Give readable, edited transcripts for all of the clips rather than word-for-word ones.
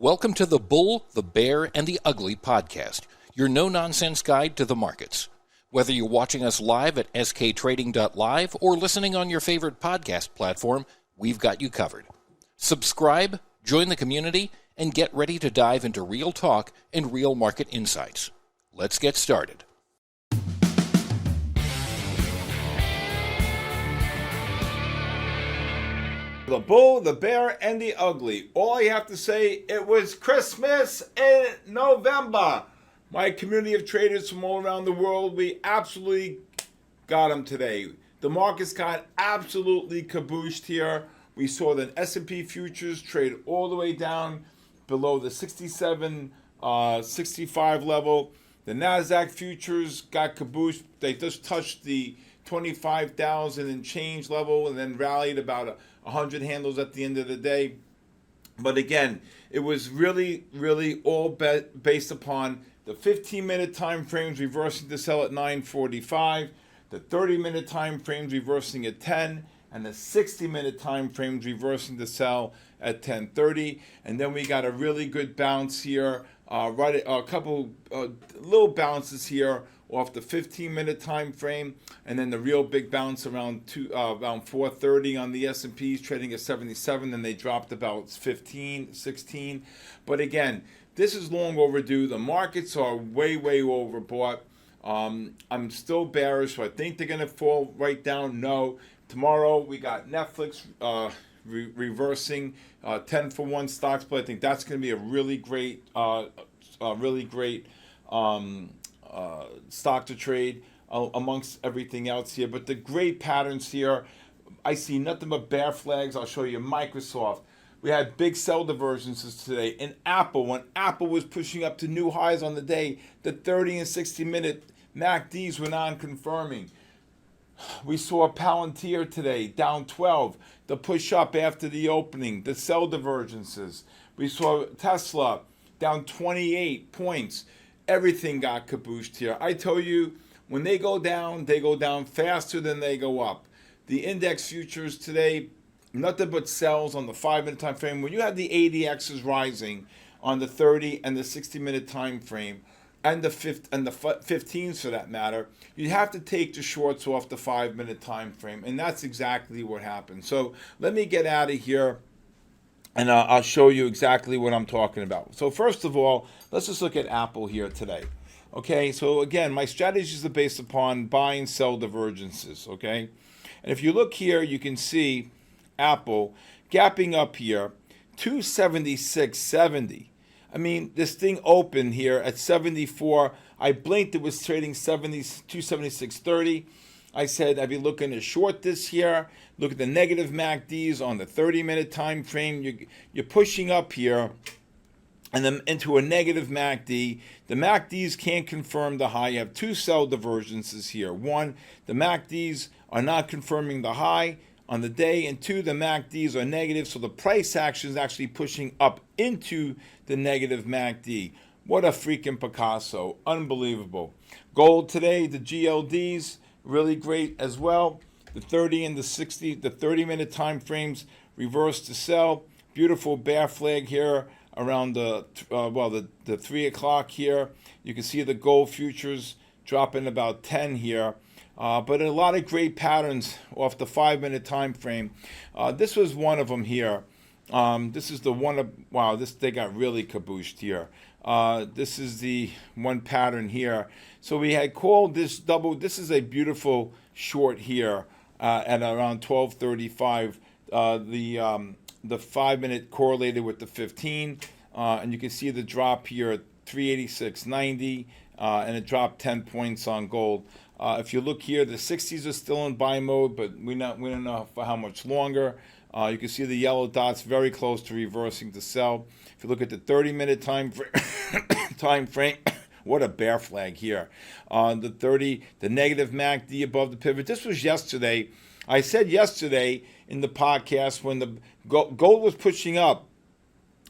Welcome to the Bull, the Bear, and the Ugly podcast, your no-nonsense guide to the markets. Whether you're watching us live at sktrading.live or listening on your favorite podcast platform, we've got you covered. Subscribe, join the community, and get ready to dive into real talk and real market insights. Let's get started. The Bull, the Bear, and the Ugly. All you have to say, it was Christmas in November. My community of traders from all around the world, we absolutely got them today. The markets got absolutely cabooshed here. We saw the S&P futures trade all the way down below the 67, 65 level. The NASDAQ futures got cabooshed. They just touched the 25,000 and change level and then rallied about 100 handles at the end of the day. But again, it was really all based upon the 15-minute time frames reversing to sell at 9:45, the 30-minute time frames reversing at 10, and the 60-minute time frames reversing to sell at 10:30. And then we got a really good bounce here, a couple little bounces here off the 15-minute time frame, and then the real big bounce around 4:30 on the S&Ps, trading at 77. Then they dropped about 15, 16. But again, this is long overdue. The markets are way overbought. I'm still bearish, so I think they're going to fall right down. No. Tomorrow we got Netflix reversing 10-for-1 stock split. I think that's going to be a really great stock to trade amongst everything else here. But the great patterns here, I see nothing but bear flags. I'll show you Microsoft. We had big sell divergences today. In Apple, when Apple was pushing up to new highs on the day, the 30 and 60-minute MACDs were non-confirming. We saw Palantir today, down 12. The push up after the opening, the sell divergences. We saw Tesla down 28 points. Everything got cabooshed here. I tell you, when they go down faster than they go up. The index futures today, nothing but sells on the 5-minute time frame. When you have the ADXs rising on the 30 and the 60-minute time frame, and the 15s for that matter, you have to take the shorts off the 5-minute time frame, and that's exactly what happened. So let me get out of here, and I'll show you exactly what I'm talking about. So first of all, let's just look at Apple here today. Okay, so again, my strategies are based upon buy and sell divergences, okay? And if you look here, you can see Apple gapping up here, 276.70. I mean, this thing opened here at 74. I blinked, it was trading 276.30. I said, I'd be looking to short this here. Look at the negative MACDs on the 30-minute time frame. You're pushing up here and then into a negative MACD. The MACDs can't confirm the high. You have two sell divergences here. One, the MACDs are not confirming the high on the day, and two, the MACDs are negative, so the price action is actually pushing up into the negative MACD. What a freaking Picasso. Unbelievable. Gold today, the GLDs, really great as well. The 30 and the 60, the 30-minute time frames reverse to sell. Beautiful bear flag here around the 3 o'clock here. You can see the gold futures dropping about 10 here. But a lot of great patterns off the 5-minute time frame. This was one of them here. This is the one they got really cabooshed here. This is the one pattern here. So we had called this double. This is a beautiful short here at around 12:35. The 5-minute correlated with the 15, and you can see the drop here at 386.90, and it dropped 10 points on gold. If you look here, the 60s are still in buy mode, but we don't know for how much longer. You can see the yellow dots very close to reversing to sell. If you look at the 30-minute time frame, what a bear flag here. The 30, the negative MACD above the pivot. This was yesterday. I said yesterday in the podcast when the gold was pushing up,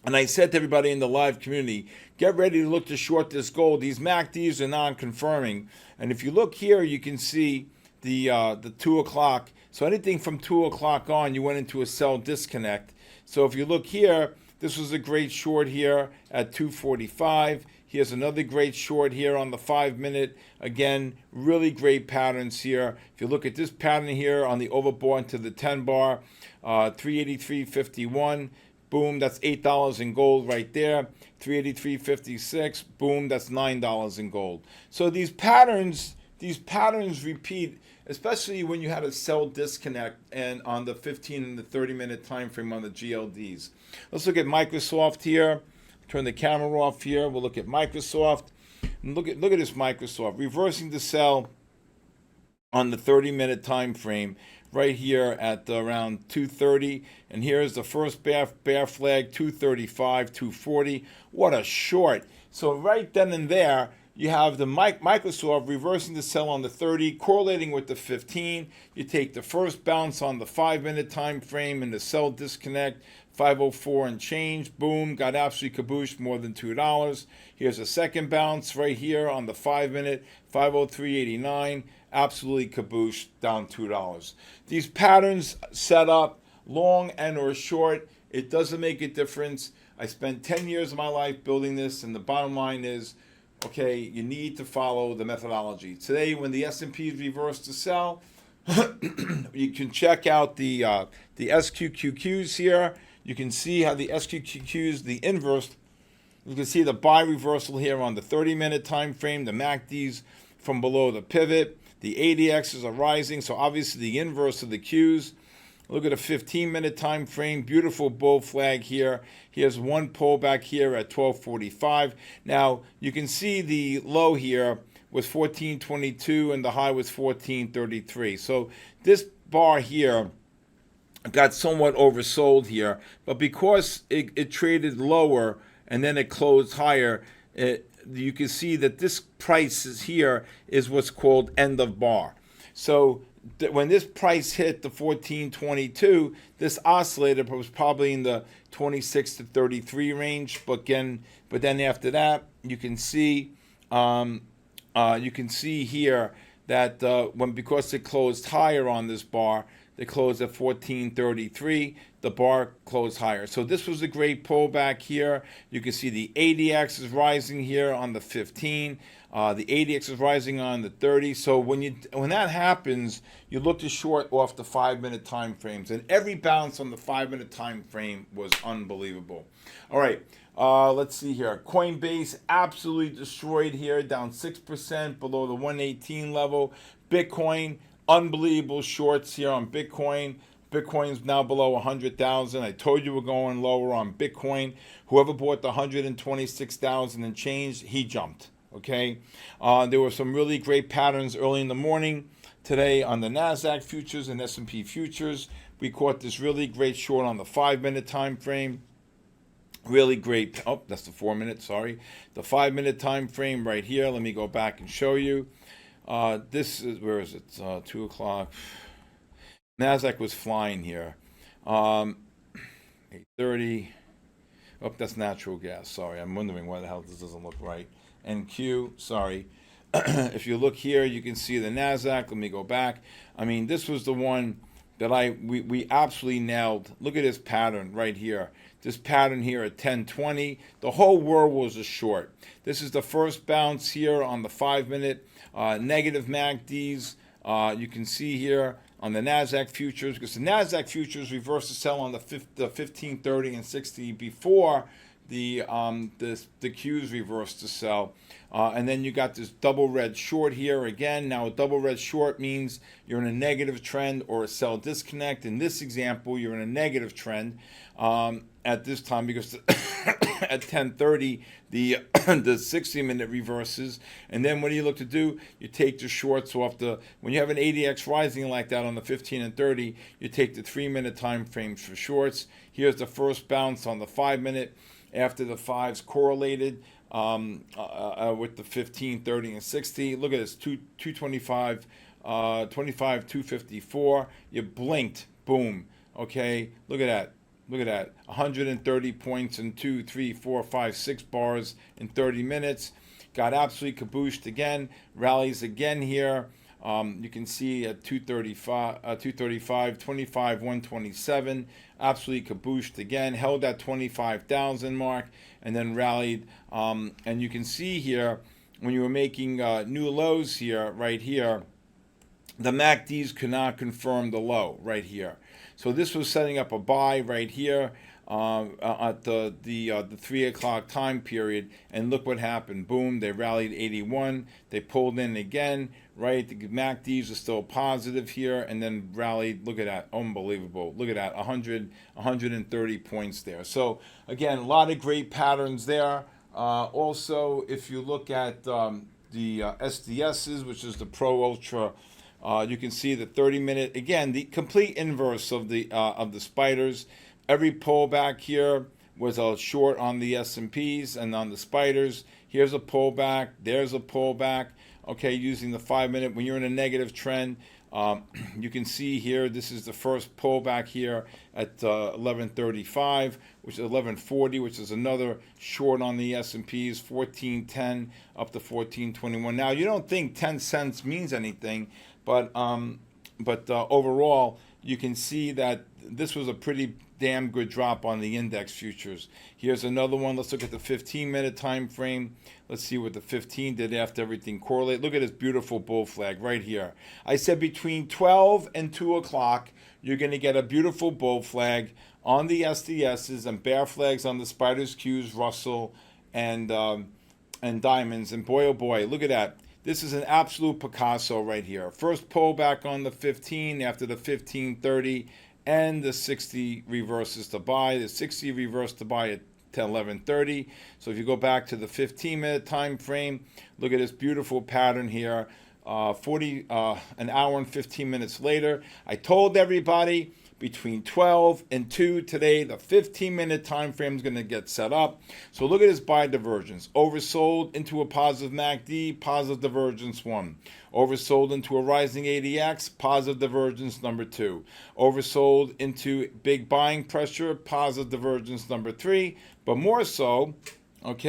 and I said to everybody in the live community, get ready to look to short this gold. These MACDs are non-confirming. And if you look here, you can see the 2 o'clock. So anything from 2 o'clock on, you went into a sell disconnect. So if you look here, This was a great short here at 245. Here's another great short here on the 5-minute. Again, really great patterns here. If you look at this pattern here on the overbought to the 10 bar, 383.51. Boom, that's $8 in gold right there. 383.56. Boom, that's $9 in gold. So these patterns repeat, especially when you had a sell disconnect and on the 15 and the 30-minute time frame on the GLDs. Let's look at Microsoft here. Turn the camera off here. We'll look at Microsoft. And look at this Microsoft reversing the sell on the 30-minute time frame right here at around 230. And here's the first bear flag, 235, 240. What a short. So right then and there, you have the Microsoft reversing the sell on the 30, correlating with the 15. You take the first bounce on the 5-minute time frame and the sell disconnect, 504 and change. Boom, got absolutely kabooshed, more than $2. Here's a second bounce right here on the 5-minute, 503.89. Absolutely kabooshed, down $2. These patterns set up long and or short, it doesn't make a difference. I spent 10 years of my life building this, and the bottom line is, okay, you need to follow the methodology. Today, when the S&P is reversed to sell, you can check out the SQQQs here. You can see how the SQQQs, the inverse, you can see the buy reversal here on the 30-minute time frame, the MACDs from below the pivot. The ADXs are rising, so obviously the inverse of the Qs. Look at a 15-minute time frame, beautiful bull flag here. Here's one pullback here at 1245. Now, you can see the low here was 1422 and the high was 1433. So this bar here got somewhat oversold here, but because it traded lower and then it closed higher, you can see that this price is here is what's called end of bar. So when this price hit the 1422, this oscillator was probably in the 26 to 33 range. But then after that, you can see here that because it closed higher on this bar, they closed at 1433. The bar closed higher. So this was a great pullback here. You can see the ADX is rising here on the 15. The ADX is rising on the 30. So when that happens, you look to short off the 5-minute time frames, and every bounce on the 5-minute time frame was unbelievable. All right, let's see here. Coinbase absolutely destroyed here, down 6% below the 118 level. Bitcoin, unbelievable shorts here on Bitcoin. Bitcoin's now below 100,000. I told you we're going lower on Bitcoin. Whoever bought the 126,000 and change, he jumped. Okay, there were some really great patterns early in the morning today on the NASDAQ futures and S&P futures. We caught this really great short on the 5-minute time frame. Really great. Oh, that's the 4-minute. Sorry, the 5-minute time frame right here. Let me go back and show you. This is, where is it? 2 o'clock. NASDAQ was flying here. 8:30. Oh, that's natural gas. Sorry, I'm wondering why the hell this doesn't look right. NQ, sorry. If you look here, you can see the NASDAQ. Let me go back. I mean, this was the one that we absolutely nailed. Look at this pattern right here. This pattern here at 1020. The whole world was a short. This is the first bounce here on the 5-minute. Negative MACDs. You can see here on the NASDAQ futures, because the NASDAQ futures reversed the sell on the 15, 30, and 60 before the Qs reversed the sell. And then you got this double red short here again. Now a double red short means you're in a negative trend or a sell disconnect. In this example, you're in a negative trend at this time because at 10:30 the 60-minute reverses. And then what do you look to do? You take the shorts off when you have an ADX rising like that on the 15 and 30, you take the 3-minute time frames for shorts. Here's the first bounce on the 5-minute after the 5s correlated with the 15, 30, and 60. Look at this, 225, 25, 254. You blinked, boom. Okay, look at that. Look at that. 130 points in 2, 3, 4, 5, 6 bars in 30 minutes. Got absolutely kabooshed again. Rallies again here. You can see at 235, 25, 127, absolutely kabooshed again, held that 25,000 mark, and then rallied. And you can see here, when you were making new lows here, right here, the MACDs could not confirm the low right here. So this was setting up a buy right here at the 3 o'clock time period, and look what happened. Boom, they rallied 81, they pulled in again, right? The MACDs are still positive here, and then rallied. Look at that, unbelievable. Look at that, 130 points there. So again, a lot of great patterns there. Also, if you look at the SDSs, which is the Pro Ultra, you can see the 30-minute, again, the complete inverse of the spiders. Every pullback here was a short on the S&Ps and on the spiders. Here's a pullback, there's a pullback. Okay, using the 5-minute, when you're in a negative trend, you can see here, this is the first pullback here at 11:35, which is 11:40, which is another short on the S&Ps, 14.10 up to 14.21. Now, you don't think 10 cents means anything, but overall, you can see that this was a pretty damn good drop on the index futures. Here's another one. Let's look at the 15-minute time frame. Let's see what the 15 did after everything correlate. Look at this beautiful bull flag right here. I said between 12 and 2 o'clock, you're going to get a beautiful bull flag on the SDSs and bear flags on the spiders, Qs, Russell, and diamonds. And boy, oh boy, look at that. This is an absolute Picasso right here. First pullback on the 15 after the 15.30, and the 60 reverses to buy. The 60 reversed to buy at 11:30. So if you go back to the 15-minute time frame, look at this beautiful pattern here. An hour and 15 minutes later, I told everybody between 12 and 2 today, the 15-minute time frame is going to get set up. So look at this buy divergence. Oversold into a positive MACD, positive divergence 1. Oversold into a rising ADX, positive divergence number 2. Oversold into big buying pressure, positive divergence number 3. But more so, look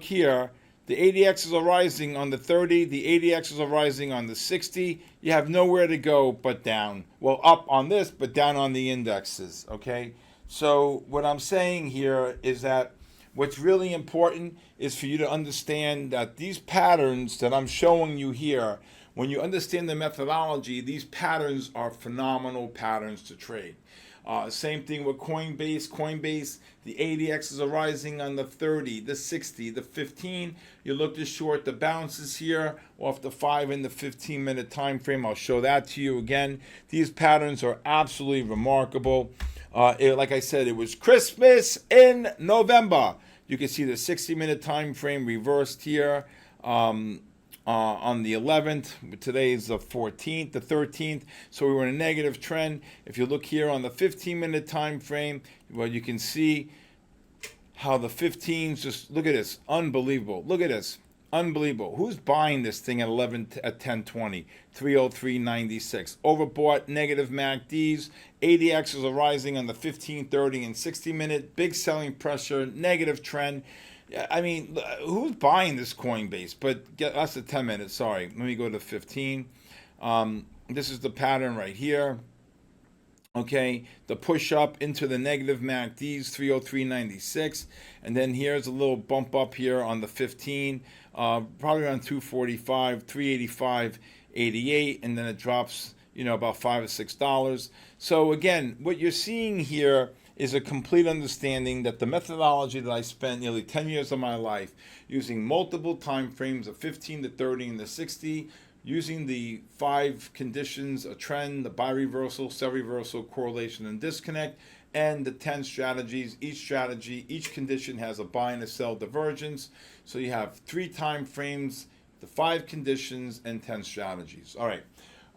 here. The ADXs are rising on the 30. The ADXs are rising on the 60. You have nowhere to go but down. Well, up on this, but down on the indexes, okay? So what I'm saying here is that what's really important is for you to understand that these patterns that I'm showing you here, when you understand the methodology, these patterns are phenomenal patterns to trade. Same thing with Coinbase. Coinbase, the ADXs are rising on the 30, the 60, the 15. You look to short the bounces here off the 5 and the 15-minute time frame. I'll show that to you again. These patterns are absolutely remarkable. Like I said, it was Christmas in November. You can see the 60-minute time frame reversed here. On the 11th, today is the 14th, the 13th, so we were in a negative trend. If you look here on the 15-minute time frame, well, you can see how the 15s, just look at this, unbelievable. Look at this, unbelievable. Who's buying this thing at 10:20, 303.96? Overbought, negative MACDs, ADXs are rising on the 15, 30, and 60-minute, big selling pressure, negative trend. I mean, who's buying this Coinbase? But that's the 10 minutes. Sorry. Let me go to 15. This is the pattern right here. Okay. The push up into the negative MACDs, 303.96. And then here's a little bump up here on the 15, probably around 245, 385.88. And then it drops, about $5 or $6. So again, what you're seeing here is a complete understanding that the methodology that I spent nearly 10 years of my life using multiple time frames of 15 to 30 and the 60, using the 5 conditions, a trend, the buy reversal, sell reversal, correlation and disconnect, and the 10 strategies. Each condition has a buy and a sell divergence. So you have 3 time frames, the 5 conditions, and 10 strategies. All right.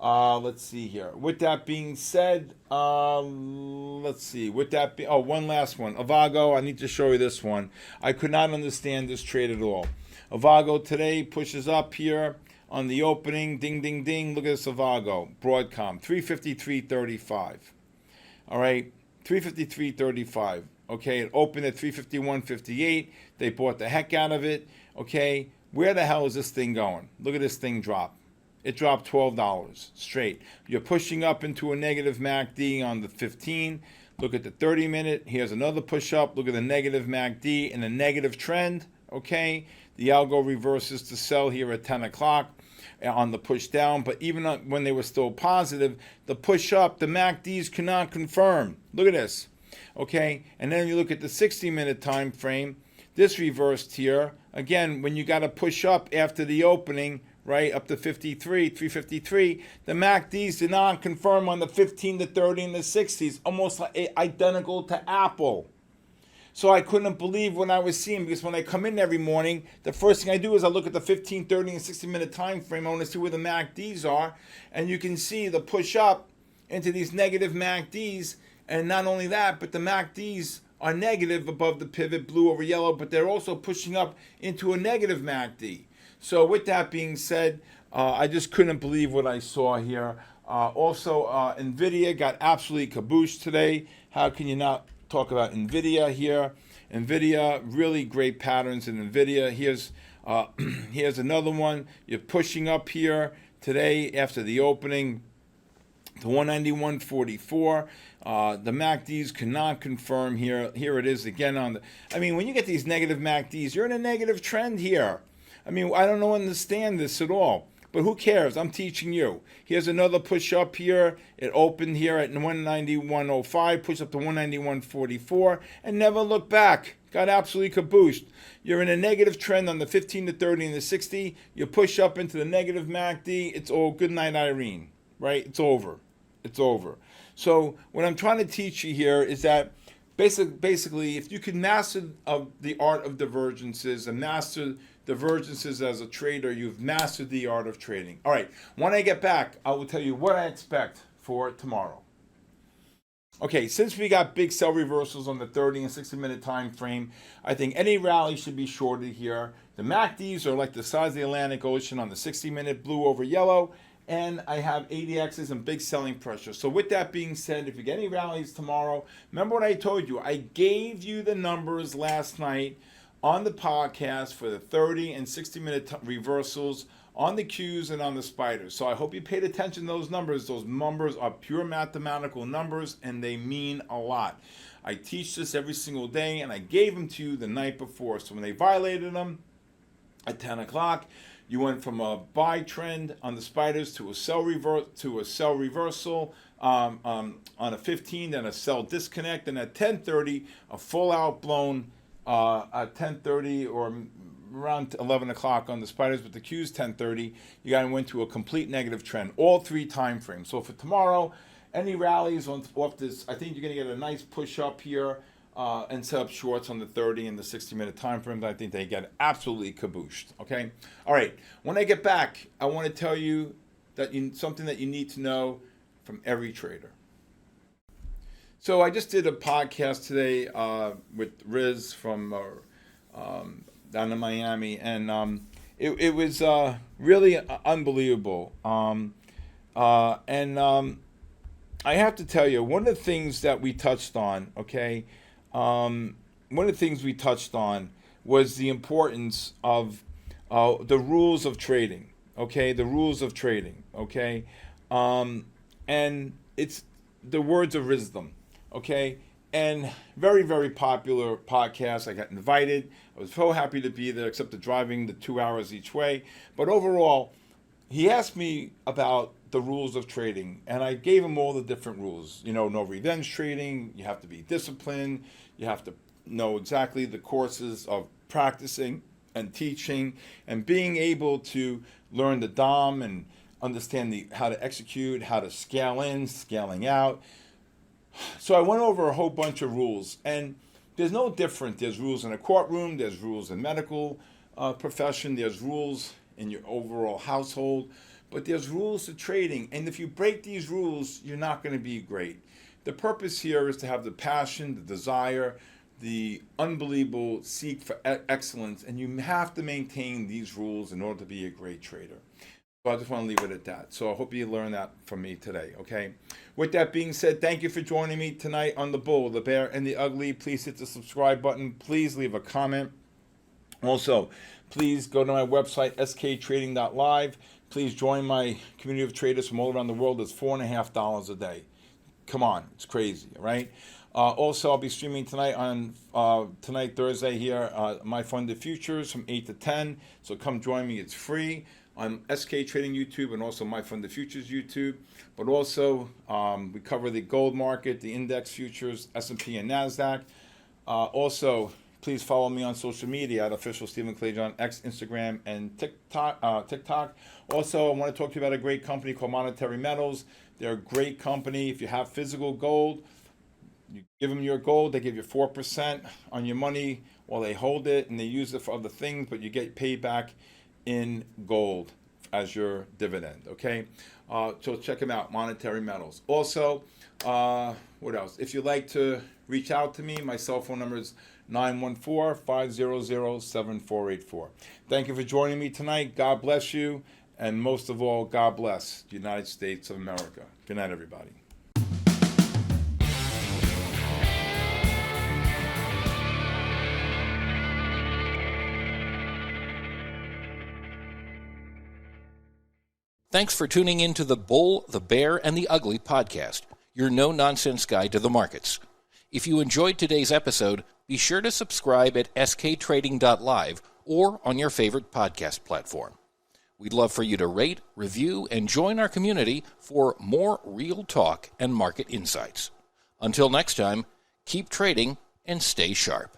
Let's see here. With that being said, one last one. Avago, I need to show you this one. I could not understand this trade at all. Avago today pushes up here on the opening. Ding, ding, ding. Look at this Avago. Broadcom, 353.35. All right, 353.35. Okay, it opened at 351.58. They bought the heck out of it. Okay, where the hell is this thing going? Look at this thing drop. It dropped $12 straight. You're pushing up into a negative MACD on the 15. Look at the 30-minute. Here's another push up. Look at the negative MACD and the negative trend. Okay, the algo reverses to sell here at 10 o'clock on the push down. But even when they were still positive, the push up, the MACDs cannot confirm. Look at this. Okay, and then you look at the 60-minute time frame. This reversed here. Again, when you got to push up after the opening, right, up to 353, the MACDs did not confirm on the 15, the 30, and the 60s, almost like identical to Apple. So I couldn't believe what I was seeing, because when I come in every morning, the first thing I do is I look at the 15, 30, and 60-minute time frame. I want to see where the MACDs are, and you can see the push up into these negative MACDs, and not only that, but the MACDs are negative above the pivot, blue over yellow, but they're also pushing up into a negative MACD. So with that being said, I just couldn't believe what I saw here. Also, NVIDIA got absolutely cabooshed today. How can you not talk about NVIDIA here? NVIDIA, really great patterns in NVIDIA. Here's another one. You're pushing up here today after the opening to 191.44. The MACDs cannot confirm here. Here it is again on the. I mean, when you get these negative MACDs, you're in a negative trend here. I mean, I don't understand this at all. But who cares? I'm teaching you. Here's another push up here. It opened here at 191.05, push up to 191.44, and never look back. Got absolutely cabooshed. You're in a negative trend on the 15, the 30, and the 60. You push up into the negative MACD. It's all good night, Irene. Right? It's over. It's over. So what I'm trying to teach you here is that basically, if you can master the art of divergences and master divergences as a trader, you've mastered the art of trading. All right, when I get back, I will tell you what I expect for tomorrow. Okay, since we got big sell reversals on the 30 and 60-minute time frame, I think any rally should be shorted here. The MACDs are like the size of the Atlantic Ocean on the 60-minute, blue over yellow, and I have ADXs and big selling pressure. So with that being said, if you get any rallies tomorrow, remember what I told you. I gave you the numbers last night on the podcast for the 30 and 60-minute reversals on the Qs and on the spiders. So I hope you paid attention to those numbers. Those numbers are pure mathematical numbers, and they mean a lot. I teach this every single day, and I gave them to you the night before. So when they violated them at 10 o'clock, you went from a buy trend on the spiders to a sell reversal on a 15, then a sell disconnect, and at 10:30, a full out blown at 10:30 or around 11 o'clock on the spiders, with the Qs 10:30, you got to went to a complete negative trend, all three time frames. So for tomorrow, any rallies off this, I think you're going to get a nice push up here and set up shorts on the 30 and the 60-minute time frames. I think they get absolutely cabooshed. Okay, all right. When I get back, I want to tell you that something that you need to know from every trader. So I just did a podcast today with Riz from down in Miami, and it was really unbelievable. I have to tell you, one of the things that we touched on, okay, one of the things we touched on was the importance of the rules of trading, okay, the rules of trading, okay, and it's the words of wisdom. Okay, and very, very popular podcast. I got invited. I was so happy to be there, except the driving the 2 hours each way. But overall, he asked me about the rules of trading, and I gave him all the different rules. You know, no revenge trading. You have to be disciplined. You have to know exactly the courses of practicing and teaching and being able to learn the DOM and understand how to execute, how to scale in, scaling out. So I went over a whole bunch of rules, and there's no different. There's rules in a courtroom, there's rules in medical profession, there's rules in your overall household, but there's rules to trading, and if you break these rules, you're not going to be great. The purpose here is to have the passion, the desire, the unbelievable seek for excellence, and you have to maintain these rules in order to be a great trader. So I just want to leave it at that. So I hope you learned that from me today, okay? With that being said, thank you for joining me tonight on The Bull, the Bear, and the Ugly. Please hit the subscribe button. Please leave a comment Also, please go to my website, sktrading.live. Please join my community of traders from all around the world. It's $4.50 a day. Come on, it's crazy, right? Also, I'll be streaming tonight on Thursday here, My Funded Futures from 8 to 10. So come join me. It's free on SK Trading YouTube and also My Funded Futures YouTube. But also, we cover the gold market, the index futures, S&P and NASDAQ. Also, please follow me on social media at official Stephen Kalayjian, X, Instagram, and TikTok. Also, I want to talk to you about a great company called Monetary Metals. They're a great company. If you have physical gold, you give them your gold, they give you 4% on your money while they hold it, and they use it for other things, but you get paid back in gold as your dividend, okay? So check them out, Monetary Metals. Also, what else? If you'd like to reach out to me, my cell phone number is 914-500-7484. Thank you for joining me tonight. God bless you. And most of all, God bless the United States of America. Good night, everybody. Thanks for tuning in to the Bull, the Bear, and the Ugly podcast, your no-nonsense guide to the markets. If you enjoyed today's episode, be sure to subscribe at sktrading.live or on your favorite podcast platform. We'd love for you to rate, review, and join our community for more real talk and market insights. Until next time, keep trading and stay sharp.